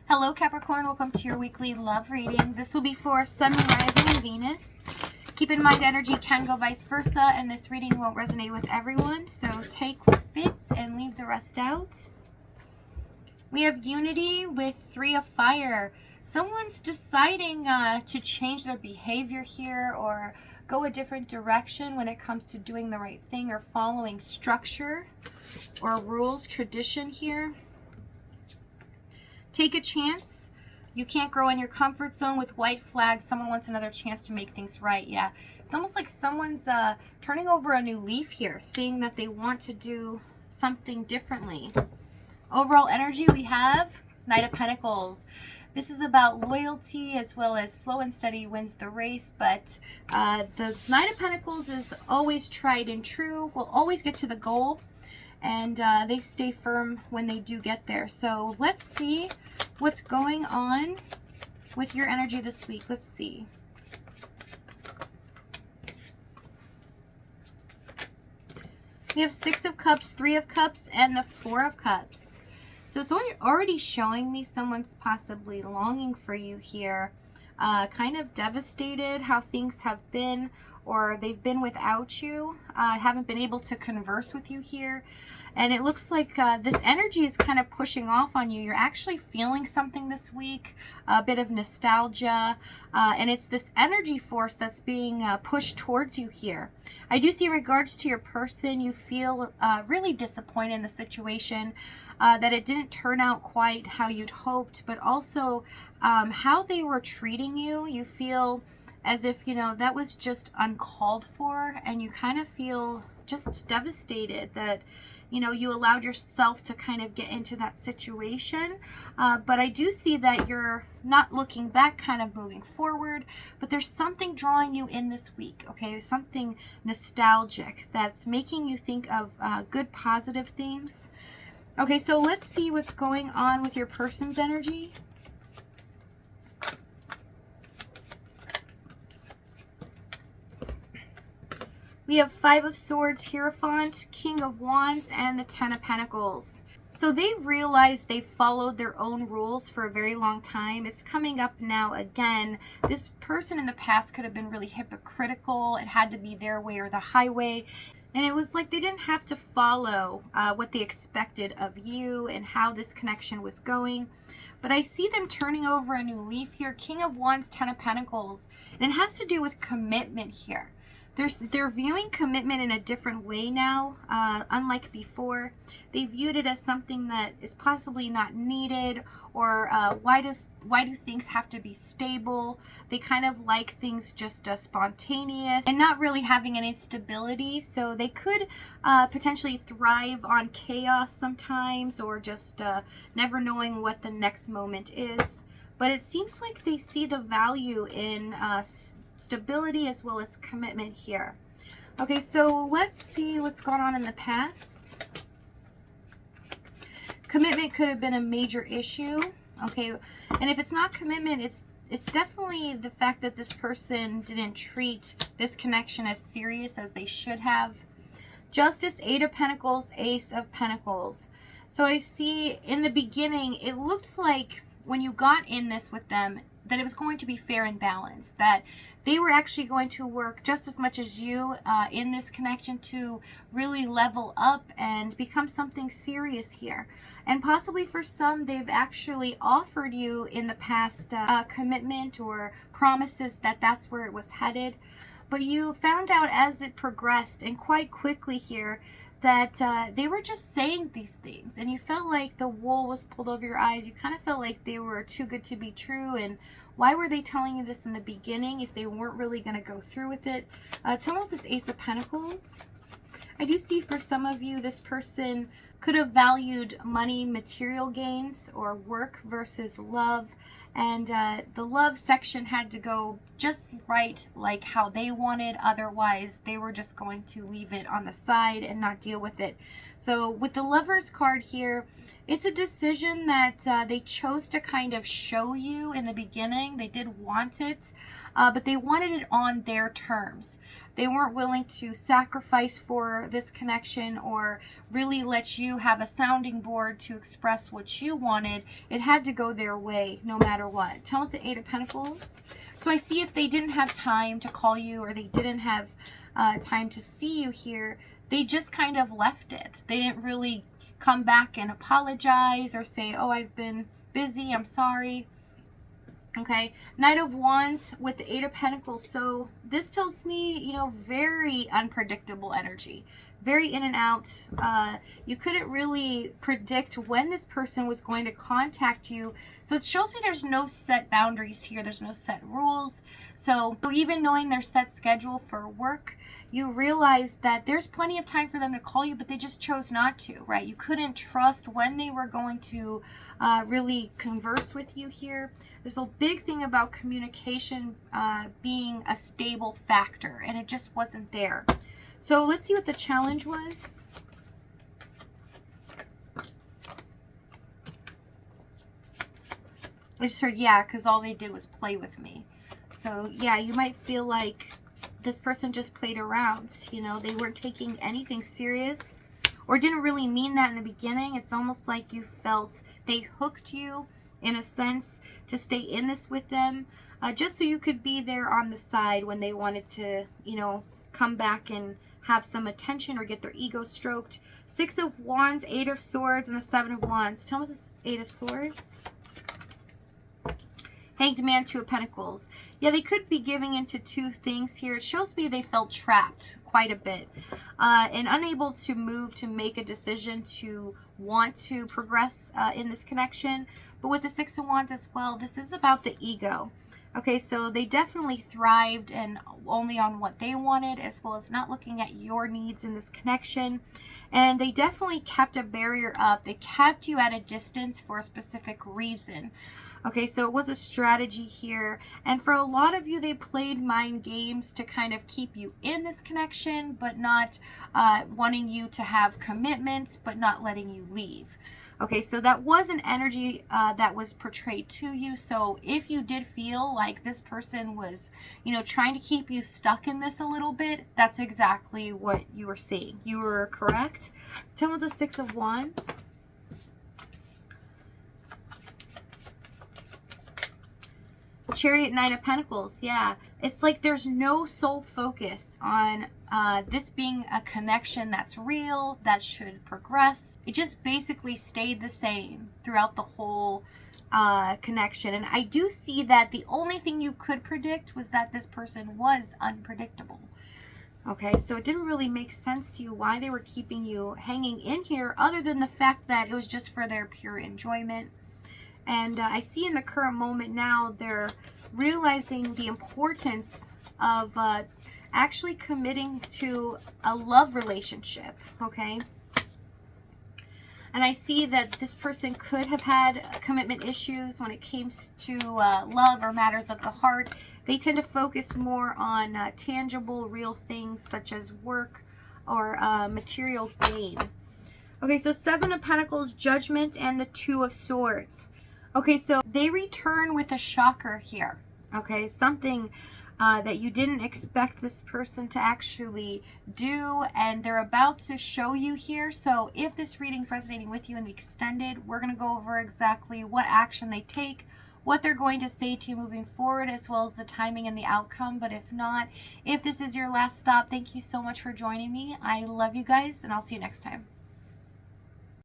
Hello Capricorn, welcome to your weekly love reading. This will be for Sun, Moon, Rising, and Venus. Keep in mind energy can go vice versa, and this reading won't resonate with everyone, so take what fits and leave the rest out. We have unity with 3 of Fire. Someone's deciding to change their behavior here or go a different direction when it comes to doing the right thing or following structure or rules, tradition here. Take a chance. You can't grow in your comfort zone with white flag. Someone wants another chance to make things right. Yeah, it's almost like someone's turning over a new leaf here, seeing that they want to do something differently. Overall energy, we have Knight of Pentacles. This is about loyalty as well as slow and steady wins the race, but the Knight of Pentacles is always tried and true, will always get to the goal, and they stay firm when they do get there. So let's see what's going on with your energy this week. Let's see. We have 6 of Cups, 3 of Cups, and the 4 of Cups. So it's already showing me someone's possibly longing for you here. Kind of devastated how things have been, or they've been without you. Haven't been able to converse with you here. And it looks like this energy is kind of pushing off on you. You're actually feeling something this week, a bit of nostalgia. And it's this energy force that's being pushed towards you here. I do see in regards to your person, you feel really disappointed in the situation, that it didn't turn out quite how you'd hoped, but also how they were treating you. You feel as if, you know, that was just uncalled for, and you kind of feel just devastated that, you know, you allowed yourself to kind of get into that situation. But I do see that you're not looking back, kind of moving forward, but there's something drawing you in this week, okay? Something nostalgic that's making you think of good, positive things. Okay, so let's see what's going on with your person's energy. We have 5 of Swords, Hierophant, King of Wands, and the 10 of Pentacles. So they've realized they've followed their own rules for a very long time. It's coming up now again. This person in the past could have been really hypocritical. It had to be their way or the highway. And it was like they didn't have to follow what they expected of you and how this connection was going. But I see them turning over a new leaf here. King of Wands, 10 of Pentacles. And it has to do with commitment here. They're viewing commitment in a different way now, unlike before. They viewed it as something that is possibly not needed, or why do things have to be stable? They kind of like things just spontaneous and not really having any stability. So they could potentially thrive on chaos sometimes, or just never knowing what the next moment is. But it seems like they see the value in stability as well as commitment here. Okay, so let's see what's gone on in the past. Commitment could have been a major issue. Okay, and if it's not commitment, it's definitely the fact that this person didn't treat this connection as serious as they should have. Justice, 8 of Pentacles, Ace of Pentacles. So I see in the beginning, it looked like when you got in this with them, that it was going to be fair and balanced, that they were actually going to work just as much as you in this connection to really level up and become something serious here. And possibly for some, they've actually offered you in the past commitment or promises that that's where it was headed. But you found out as it progressed, and quite quickly here, that they were just saying these things, and you felt like the wool was pulled over your eyes. You kind of felt like they were too good to be true, and why were they telling you this in the beginning if they weren't really going to go through with it? Tell me about this Ace of Pentacles. I do see for some of you, this person could have valued money, material gains, or work versus love. And the love section had to go just right, like how they wanted. Otherwise, they were just going to leave it on the side and not deal with it. So with the Lovers card here, it's a decision that they chose to kind of show you in the beginning. They did want it. but they wanted it on their terms. They weren't willing to sacrifice for this connection or really let you have a sounding board to express what you wanted. It had to go their way no matter what. Tell me the Eight of Pentacles. So I see if they didn't have time to call you or they didn't have time to see you here, they just kind of left it. They didn't really come back and apologize or say, oh, I've been busy, I'm sorry. Okay, Knight of Wands with the Eight of Pentacles. So this tells me, you know, very unpredictable energy. Very in and out. You couldn't really predict when this person was going to contact you. So it shows me there's no set boundaries here. There's no set rules. So even knowing their set schedule for work, you realize that there's plenty of time for them to call you, but they just chose not to, right? You couldn't trust when they were going to really converse with you here. There's a big thing about communication being a stable factor, and it just wasn't there. So let's see what the challenge was. I just heard, yeah, because all they did was play with me. So yeah, you might feel like this person just played around. You know, they weren't taking anything serious or didn't really mean that in the beginning. It's almost like you felt they hooked you in a sense to stay in this with them, just so you could be there on the side when they wanted to, you know, come back and have some attention or get their ego stroked. Six of Wands, Eight of Swords, and the Seven of Wands. Tell me this Eight of Swords. Hanged Man, Two of Pentacles. Yeah, they could be giving into two things here. It shows me they felt trapped quite a bit and unable to move, to make a decision, to want to progress in this connection. But with the Six of Wands as well, this is about the ego. Okay, so they definitely thrived and only on what they wanted, as well as not looking at your needs in this connection. And they definitely kept a barrier up. They kept you at a distance for a specific reason. Okay, so it was a strategy here. And for a lot of you, they played mind games to kind of keep you in this connection, but not wanting you to have commitments, but not letting you leave. Okay, so that was an energy that was portrayed to you. So if you did feel like this person was, you know, trying to keep you stuck in this a little bit, that's exactly what you were seeing. You were correct. Tell me the Six of Wands. Chariot, Nine of Pentacles. Yeah, it's like there's no sole focus on this being a connection that's real, that should progress. It just basically stayed the same throughout the whole connection. And I do see that the only thing you could predict was that this person was unpredictable. Okay, so it didn't really make sense to you why they were keeping you hanging in here, other than the fact that it was just for their pure enjoyment. And I see in the current moment now, they're realizing the importance of actually committing to a love relationship, okay? And I see that this person could have had commitment issues when it came to love or matters of the heart. They tend to focus more on tangible, real things such as work or material gain. Okay, so Seven of Pentacles, Judgment, and the Two of Swords. Okay, so they return with a shocker here. Okay, something that you didn't expect this person to actually do, and they're about to show you here. So if this reading's resonating with you in the extended, we're going to go over exactly what action they take, what they're going to say to you moving forward, as well as the timing and the outcome. But if not, if this is your last stop, thank you so much for joining me. I love you guys, and I'll see you next time.